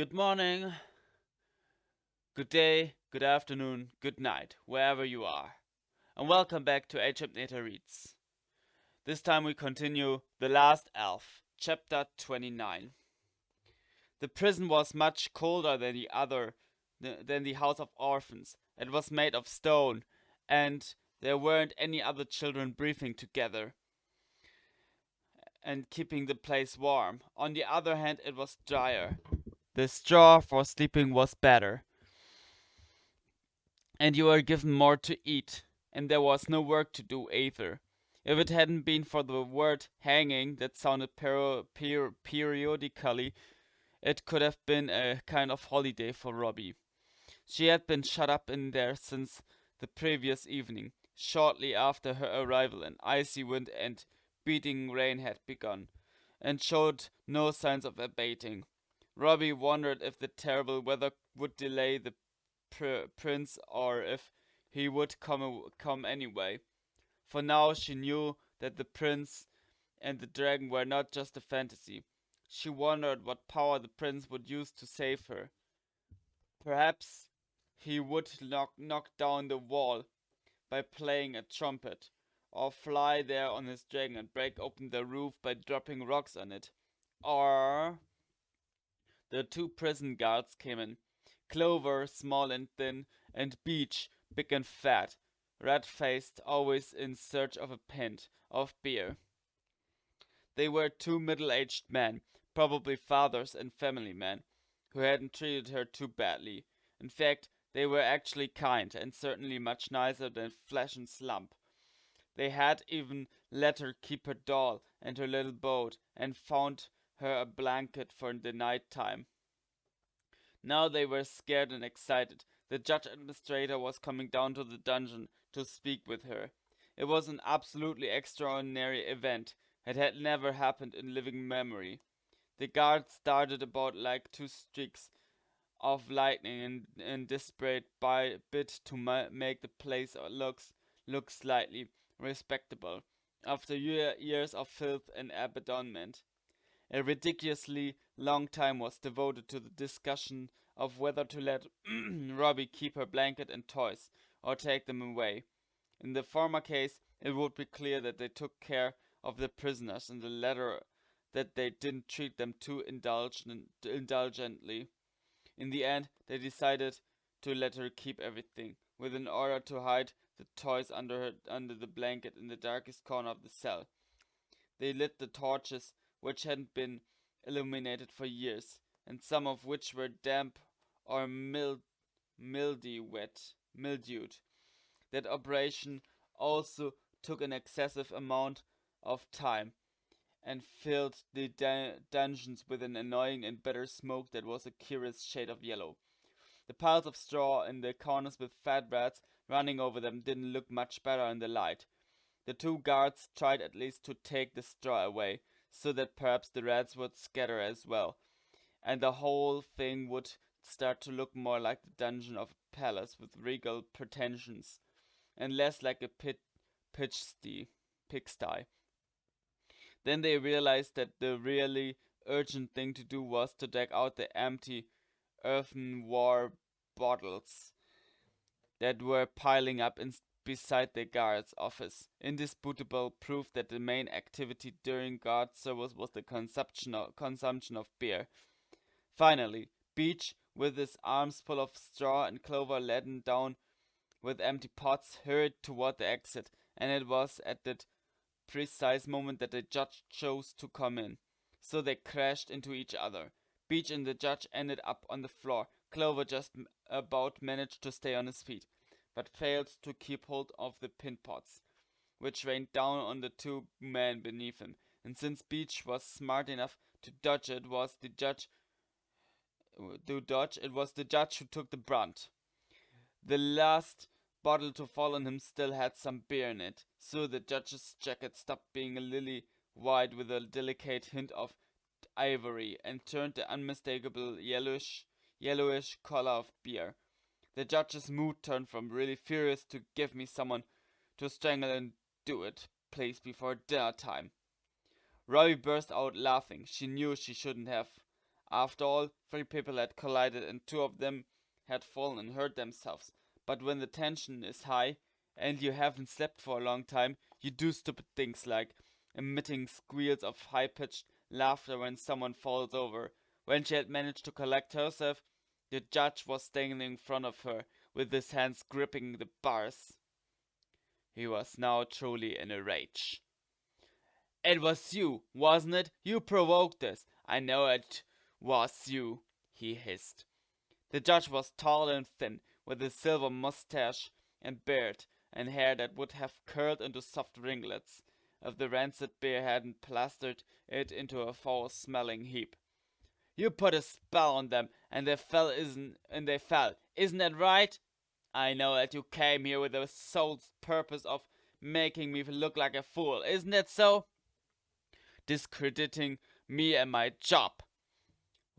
Good morning, good day, good afternoon, good night, wherever you are. And welcome back to Achampnator Reads. This time we continue The Last Elf, chapter 29. The prison was much colder than the house of orphans. It was made of stone, and there weren't any other children breathing together and keeping the place warm. On the other hand, it was drier. The straw for sleeping was better, and you were given more to eat, and there was no work to do either. If it hadn't been for the word hanging that sounded periodically, it could have been a kind of holiday for Robbie. She had been shut up in there since the previous evening. Shortly after her arrival, an icy wind and beating rain had begun, and showed no signs of abating. Robbie wondered if the terrible weather would delay the prince or if he would come anyway. For now she knew that the prince and the dragon were not just a fantasy. She wondered what power the prince would use to save her. Perhaps he would knock down the wall by playing a trumpet, or fly there on his dragon and break open the roof by dropping rocks on it. Or the two prison guards came in. Clover, small and thin, and Beech, big and fat, red-faced, always in search of a pint of beer. They were two middle-aged men, probably fathers and family men, who hadn't treated her too badly. In fact, they were actually kind, and certainly much nicer than Flesh and Slump. They had even let her keep her doll and her little boat, and found her a blanket for the night time. Now they were scared and excited. The judge administrator was coming down to the dungeon to speak with her. It was an absolutely extraordinary event. It had never happened in living memory. The guards darted about like two streaks of lightning and desperate bid to make the place look slightly respectable after years of filth and abandonment. A ridiculously long time was devoted to the discussion of whether to let Robbie keep her blanket and toys or take them away. In the former case, it would be clear that they took care of the prisoners, in the latter, that they didn't treat them too indulgently. In the end, they decided to let her keep everything, with an order to hide the toys under the blanket in the darkest corner of the cell. They lit the torches, which hadn't been illuminated for years, and some of which were damp or mildewed. That operation also took an excessive amount of time, and filled the dungeons with an annoying and bitter smoke that was a curious shade of yellow. The piles of straw in the corners with fat rats running over them didn't look much better in the light. The two guards tried at least to take the straw away, so that perhaps the rats would scatter as well, and the whole thing would start to look more like the dungeon of a palace with regal pretensions, and less like a pigsty. Then they realized that the really urgent thing to do was to take out the empty earthenware bottles that were piling up beside the guard's office. Indisputable proof that the main activity during guard service was the consumption of beer. Finally, Beech, with his arms full of straw and Clover laden down with empty pots, hurried toward the exit, and it was at that precise moment that the judge chose to come in. So they crashed into each other. Beech and the judge ended up on the floor. Clover just about managed to stay on his feet, but failed to keep hold of the pint pots, which rained down on the two men beneath him. And since Beech was smart enough to dodge, it was the judge who took the brunt. The last bottle to fall on him still had some beer in it, so the judge's jacket stopped being a lily white with a delicate hint of ivory and turned the unmistakable yellowish color of beer. The judge's mood turned from really furious to give me someone to strangle and do it, please, before dinner time. Robbie burst out laughing. She knew she shouldn't have After all, three people had collided and two of them had fallen and hurt themselves. But when the tension is high and you haven't slept for a long time, you do stupid things like emitting squeals of high-pitched laughter when someone falls over. When she had managed to collect herself, the judge was standing in front of her with his hands gripping the bars. He was now truly in a rage. "It was you, wasn't it? You provoked this." "I know it was you," he hissed. The judge was tall and thin, with a silver mustache and beard, and hair that would have curled into soft ringlets if the rancid beer hadn't plastered it into a foul-smelling heap. "You put a spell on them, and they fell, isn't that right? I know that you came here with the sole purpose of making me look like a fool, isn't that so? Discrediting me and my job."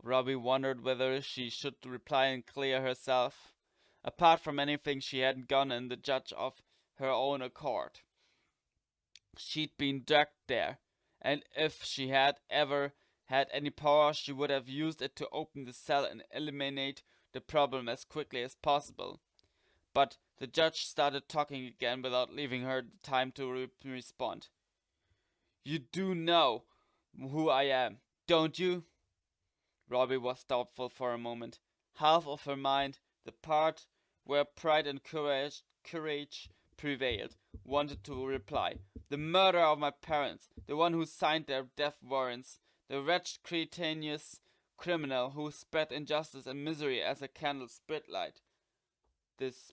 Robbie wondered whether she should reply and clear herself. Apart from anything, she hadn't gone in the judge of her own accord. She'd been dragged there, and if she had ever had any power, she would have used it to open the cell and eliminate the problem as quickly as possible. But the judge started talking again without leaving her time to respond. "You do know who I am, don't you?" Robbie was doubtful for a moment. Half of her mind, the part where pride and courage prevailed, wanted to reply. "The murderer of my parents, the one who signed their death warrants, the wretched cretinous criminal who spread injustice and misery as a candle spotlight." This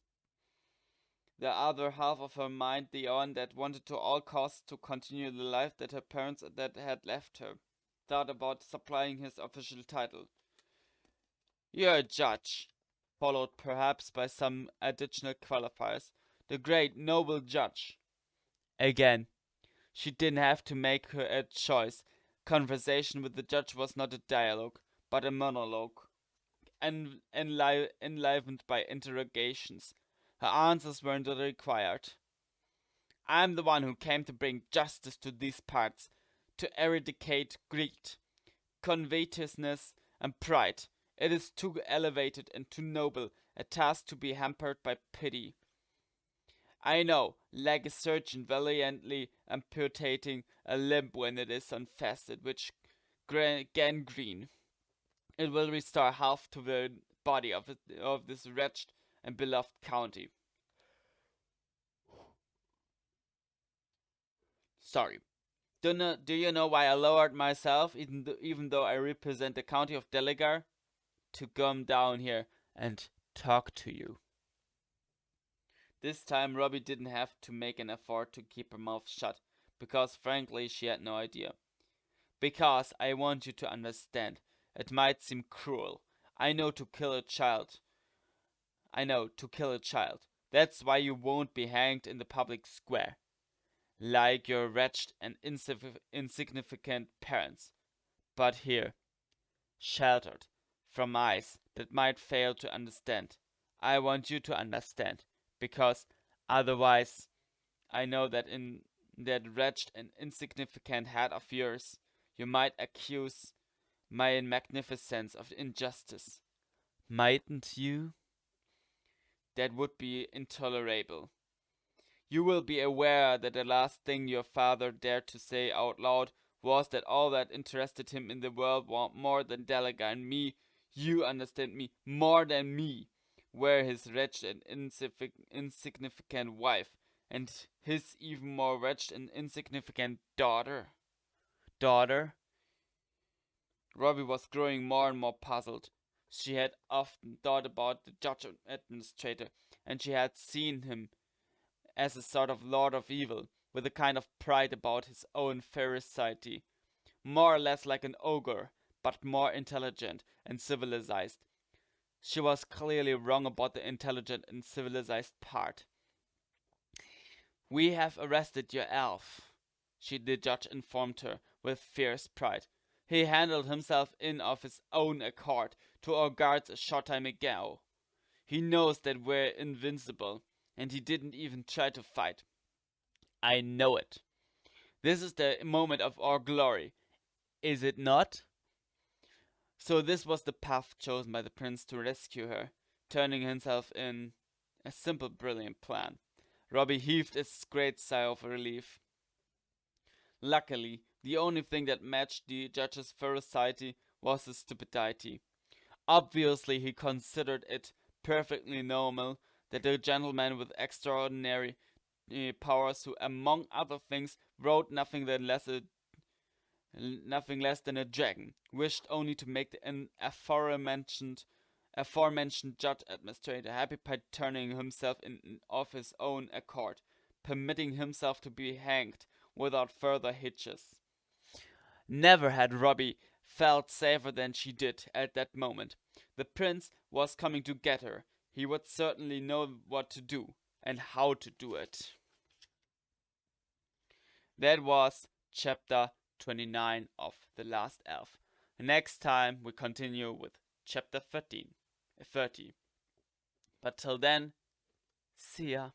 The other half of her mind, the one that wanted to all costs to continue the life that her parents that had left her, thought about supplying his official title. "You're a judge," followed perhaps by some additional qualifiers. "The great, noble judge." Again, she didn't have to make her a choice. Conversation with the judge was not a dialogue, but a monologue, enlivened by interrogations. Her answers weren't required. "I'm the one who came to bring justice to these parts, to eradicate greed, covetousness, and pride. It is too elevated and too noble a task to be hampered by pity. I know, like a surgeon valiantly amputating a limb when it is infested with gangrene. It will restore health to the body of this wretched and beloved county." Sorry. Do you know why I lowered myself, even though I represent the county of Delagar? To come down here and talk to you. This time Robbie didn't have to make an effort to keep her mouth shut, because frankly she had no idea. "Because I want you to understand. It might seem cruel. I know to kill a child. That's why you won't be hanged in the public square, like your wretched and insignificant parents, but here, sheltered from eyes that might fail to understand. I want you to understand, because otherwise, I know that in that wretched and insignificant head of yours, you might accuse my magnificence of injustice. Mightn't you? That would be intolerable. You will be aware that the last thing your father dared to say out loud was that all that interested him in the world more than Delaga and me, you understand me, more than me, were his wretched and insignificant wife, and his even more wretched and insignificant daughter. Daughter? Robbie was growing more and more puzzled. She had often thought about the judge administrator, and she had seen him as a sort of lord of evil, with a kind of pride about his own ferocity, more or less like an ogre, but more intelligent and civilized. She was clearly wrong about the intelligent and civilized part. "We have arrested your elf," the judge informed her with fierce pride. "He handled himself in of his own accord to our guards a short time ago. He knows that we're invincible, and he didn't even try to fight. I know it. This is the moment of our glory, is it not?" So this was the path chosen by the prince to rescue her, turning himself in a simple, brilliant plan. Robbie heaved a great sigh of relief. Luckily, the only thing that matched the judge's ferocity was his stupidity. Obviously, he considered it perfectly normal that a gentleman with extraordinary powers, who, among other things, wrote nothing less than a dragon, wished only to make the aforementioned judge administrator happy by turning himself in of his own accord, permitting himself to be hanged without further hitches. Never had Robbie felt safer than she did at that moment. The prince was coming to get her. He would certainly know what to do and how to do it. That was chapter 29 of The Last Elf. Next time we continue with chapter 30. But till then, see ya.